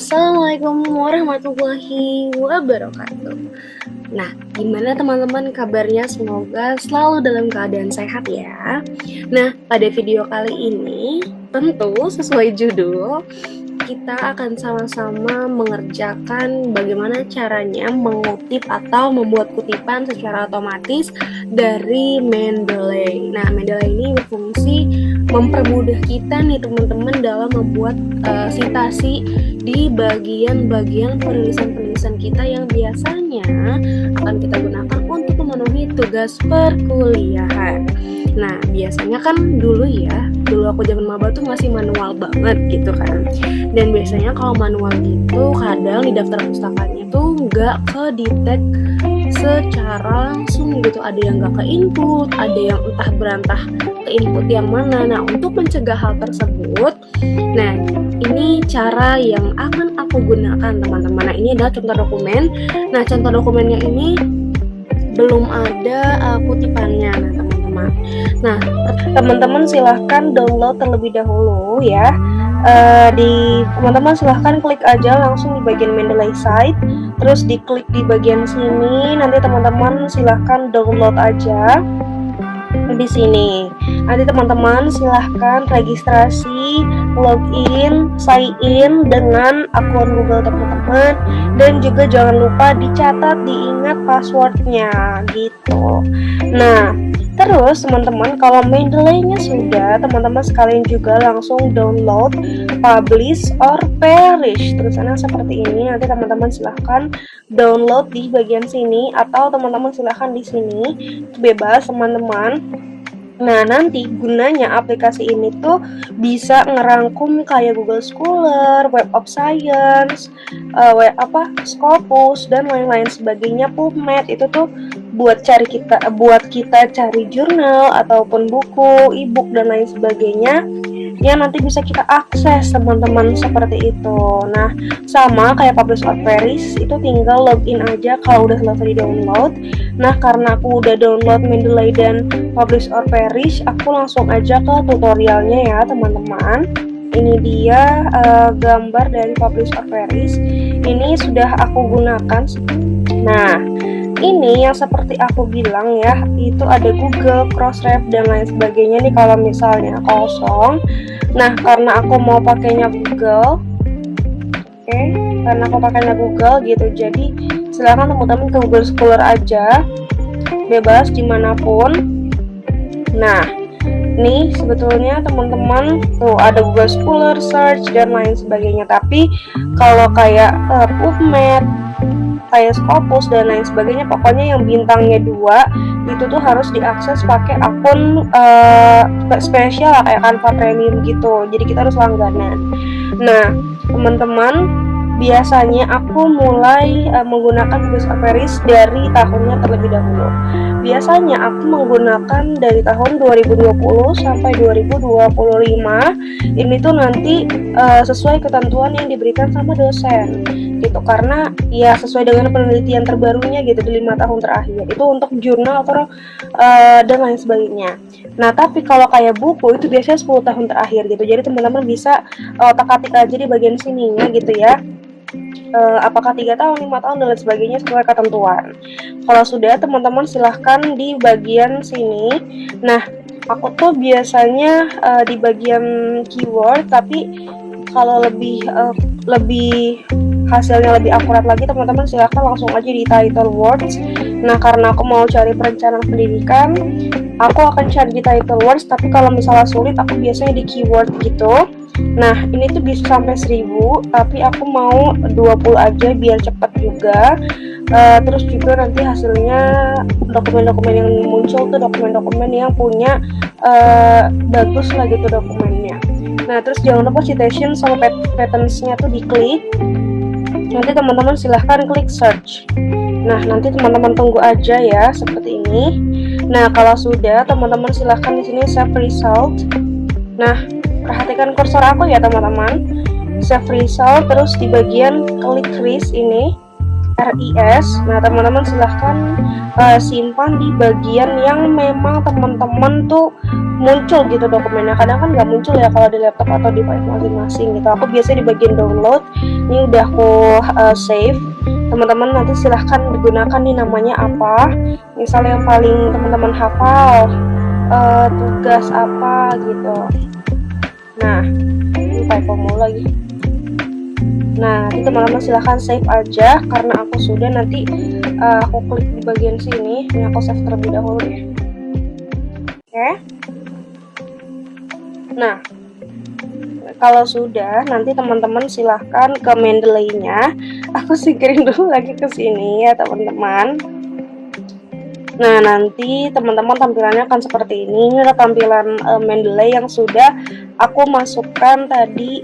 Assalamualaikum warahmatullahi wabarakatuh. Nah, gimana teman-teman kabarnya? Semoga selalu dalam keadaan sehat ya. Nah, pada video kali ini, tentu sesuai judul, kita akan sama-sama mengerjakan bagaimana caranya mengutip atau membuat kutipan secara otomatis dari Mendeley. Nah, Mendeley ini berfungsi mempermudah kita nih teman-teman dalam membuat sitasi di bagian-bagian penulisan-penulisan kita yang biasanya akan kita gunakan untuk memenuhi tugas perkuliahan. Nah, biasanya kan dulu aku zaman maba tuh masih manual banget gitu kan. Dan biasanya kalau manual gitu kadang di daftar pustakanya tuh nggak ke-detect secara langsung gitu. Ada yang nggak ke input, ada yang entah berantah ke input yang mana. Nah, untuk mencegah hal tersebut, nah ini cara yang akan aku gunakan teman-teman. Nah, ini adalah contoh dokumen. Nah, contoh dokumennya ini belum ada kutipannya. Nah, teman-teman. Nah, teman-teman silahkan download terlebih dahulu ya. Teman-teman silahkan klik aja langsung di bagian Mendeley site, terus diklik di bagian sini. Nanti teman-teman silahkan download aja di sini. Nanti teman-teman silahkan registrasi, login, sign in dengan akun Google teman-teman, dan juga jangan lupa dicatat, diingat passwordnya gitu. Nah, terus teman-teman kalau Mendeley-nya sudah, teman-teman sekalian juga langsung download publish or perish, tulisannya seperti ini. Nanti teman-teman silahkan download di bagian sini, atau teman-teman silahkan di sini, bebas teman-teman. Nah, nanti gunanya aplikasi ini tuh bisa ngerangkum kayak Google Scholar, Web of Science, Scopus dan lain-lain sebagainya, PubMed. Itu tuh buat kita cari jurnal ataupun buku, e-book dan lain sebagainya yang nanti bisa kita akses teman-teman, seperti itu. Nah, sama kayak publish or perish, itu tinggal login aja kalau udah selesai di download. Nah, karena aku udah download Mendeley dan publish or perish, aku langsung aja ke tutorialnya ya teman-teman. Ini dia gambar dari publish or perish. Ini sudah aku gunakan. Nah, ini yang seperti aku bilang ya, itu ada Google, Crossref dan lain sebagainya nih kalau misalnya kosong. Nah, karena aku mau pakainya Google, karena aku pakainya Google gitu, jadi silakan teman-teman ke Google Scholar aja, bebas dimanapun. Nah, nih sebetulnya teman-teman tuh ada Google Scholar, search dan lain sebagainya. Tapi kalau kayak PubMed, kayak Scopus dan lain sebagainya, pokoknya yang bintangnya 2 itu tuh harus diakses pakai akun spesial lah, kayak Canva Premium gitu. Jadi kita harus langganan. Nah, teman-teman, biasanya aku mulai menggunakan publish or perish dari tahunnya terlebih dahulu. Biasanya aku menggunakan dari tahun 2020 sampai 2025. Ini tuh nanti sesuai ketentuan yang diberikan sama dosen gitu, karena ya sesuai dengan penelitian terbarunya gitu di 5 tahun terakhir itu untuk jurnal atau dan lain sebagainya. Nah, tapi kalau kayak buku itu biasanya 10 tahun terakhir gitu. Jadi teman-teman bisa otak-atik aja di bagian sininya gitu ya. Apakah 3 tahun, 5 tahun dan lain sebagainya sesuai ketentuan. Kalau sudah, teman-teman silahkan di bagian sini. Nah, aku tuh biasanya di bagian keyword, tapi kalau lebih hasilnya lebih akurat lagi, teman-teman silahkan langsung aja di title words. Nah, karena aku mau cari perencanaan pendidikan, aku akan cari di title words, tapi kalau misalnya sulit aku biasanya di keyword gitu. Nah, ini tuh bisa sampai 1000, tapi aku mau 20 aja biar cepat juga. Terus juga nanti hasilnya dokumen-dokumen yang muncul tuh dokumen-dokumen yang punya bagus lah gitu dokumennya. Nah, terus jangan lupa citation sama patterns-nya tuh diklik. Nanti teman-teman silahkan klik search. Nah, nanti teman-teman tunggu aja ya seperti ini. Nah, kalau sudah, teman-teman silahkan di sini save result. Nah, perhatikan kursor aku ya teman-teman. Save result, terus di bagian klik freeze ini. RIS. Nah, teman-teman silahkan simpan di bagian yang memang teman-teman tuh muncul gitu dokumennya. Kadang kan nggak muncul ya kalau di laptop atau di file masing-masing gitu. Aku biasanya di bagian download. Ini udah aku save. Teman-teman nanti silahkan digunakan nih namanya apa. Misalnya yang paling teman-teman hafal, tugas apa gitu. Nah, ini typo lagi. Nah, nanti teman-teman silahkan save aja karena aku sudah nanti aku klik di bagian sini. Ini aku save terlebih dahulu ya. Oke. Nah, kalau sudah nanti teman-teman silahkan ke Mendeley-nya. Aku singkirin dulu lagi ke sini ya teman-teman. Nah, nanti teman-teman tampilannya akan seperti ini. Ini adalah tampilan Mendeley yang sudah aku masukkan tadi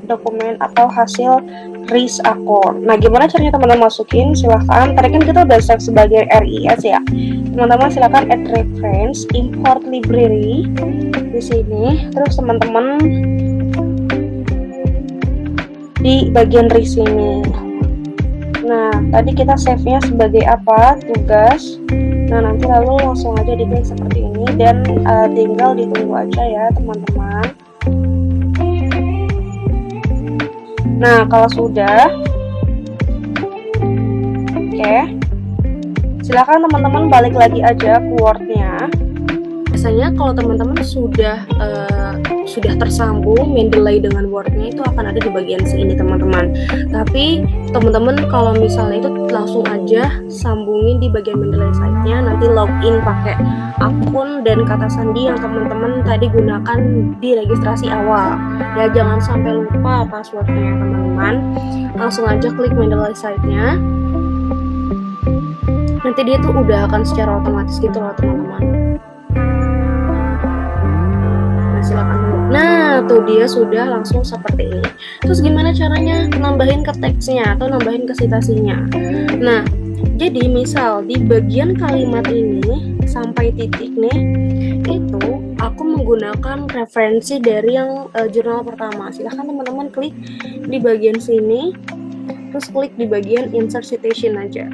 dokumen atau hasil RIS aku. Nah, gimana caranya teman-teman masukin? Silahkan, tadi kan kita udah save sebagai RIS ya. Teman-teman silahkan add reference, import library di sini. Terus teman-teman di bagian RIS ini. Nah, tadi kita save-nya sebagai apa? Tugas. Nah, nanti lalu langsung aja diklik seperti ini dan tinggal ditunggu aja ya teman-teman. Nah, kalau sudah, oke, silakan teman-teman balik lagi aja ke Word-nya. Biasanya kalau teman-teman sudah tersambung Mendeley dengan Word-nya itu akan ada di bagian sini teman-teman. Tapi teman-teman kalau misalnya itu langsung aja sambungin di bagian Mendeley site-nya, nanti login pakai akun dan kata sandi yang teman-teman tadi gunakan di registrasi awal. Ya, jangan sampai lupa passwordnya teman-teman. Langsung aja klik Mendeley site-nya. Nanti dia tuh udah akan secara otomatis gitu loh teman-teman. Silakan dulu. Nah, tuh dia sudah langsung seperti ini. Terus gimana caranya nambahin ke teksnya atau nambahin ke citasinya? Nah, jadi misal di bagian kalimat ini sampai titik nih, itu aku menggunakan referensi dari yang jurnal pertama. Silahkan teman-teman klik di bagian sini, terus klik di bagian insert citation aja.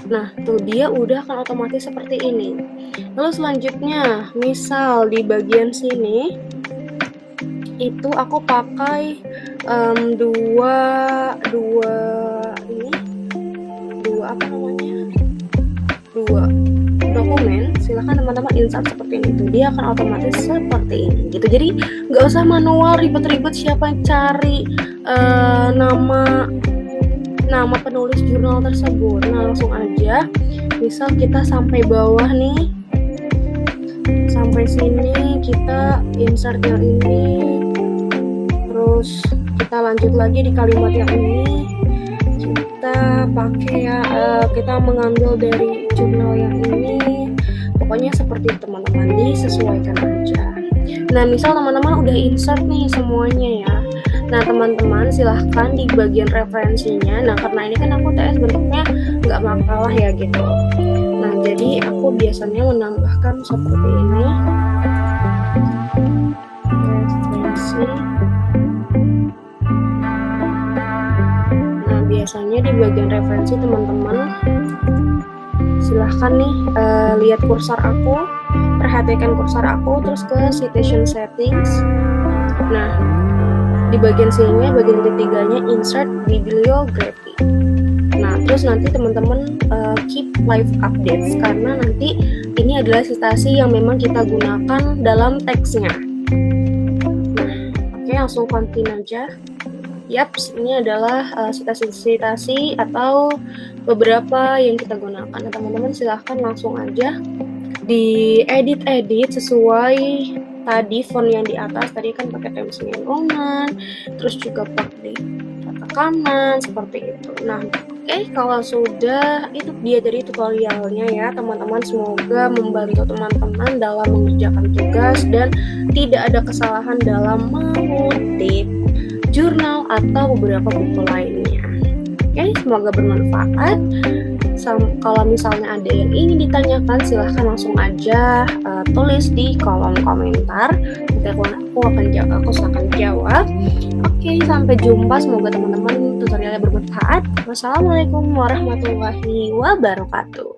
Nah, tuh dia udah akan otomatis seperti ini. Lalu selanjutnya, misal di bagian sini itu aku pakai dua dokumen. Silahkan teman-teman insert seperti ini. Tuh dia akan otomatis seperti ini gitu. Jadi nggak usah manual ribet-ribet siapa yang cari nama penulis jurnal tersebut. Nah, langsung aja misal kita sampai bawah nih, sampai sini kita insert yang ini, terus kita lanjut lagi di kalimat yang ini, kita pakai ya kita mengambil dari jurnal yang ini. Pokoknya seperti itu teman-teman, disesuaikan aja. Nah, misal teman-teman udah insert nih semuanya ya. Nah, teman-teman silahkan di bagian referensinya. Nah, karena ini kan aku TS bentuknya nggak makalah ya gitu. Nah, jadi aku biasanya menambahkan seperti ini. Referensi. Nah, biasanya di bagian referensi teman-teman silahkan nih lihat kursor aku, perhatikan kursor aku, terus ke citation settings. Nah, di bagian sini, bagian ketiganya insert bibliography. Nah, terus nanti teman-teman keep live updates karena nanti ini adalah citasi yang memang kita gunakan dalam teksnya. Nah, oke, langsung continue aja. Yaps, ini adalah citasi-citasi atau beberapa yang kita gunakan. Nah, teman-teman silahkan langsung aja di edit sesuai tadi font yang di atas. Tadi kan pakai Times New Roman, terus juga pakai kata kanan seperti itu. Nah, oke, kalau sudah, itu dia dari tutorialnya ya teman-teman. Semoga membantu teman-teman dalam mengerjakan tugas dan tidak ada kesalahan dalam mengutip jurnal atau beberapa buku lainnya. Oke, semoga bermanfaat. Kalau misalnya ada yang ingin ditanyakan, silahkan langsung aja tulis di kolom komentar. Nanti aku akan jawab. Oke, sampai jumpa. Semoga teman-teman tutorialnya bermanfaat. Wassalamualaikum warahmatullahi wabarakatuh.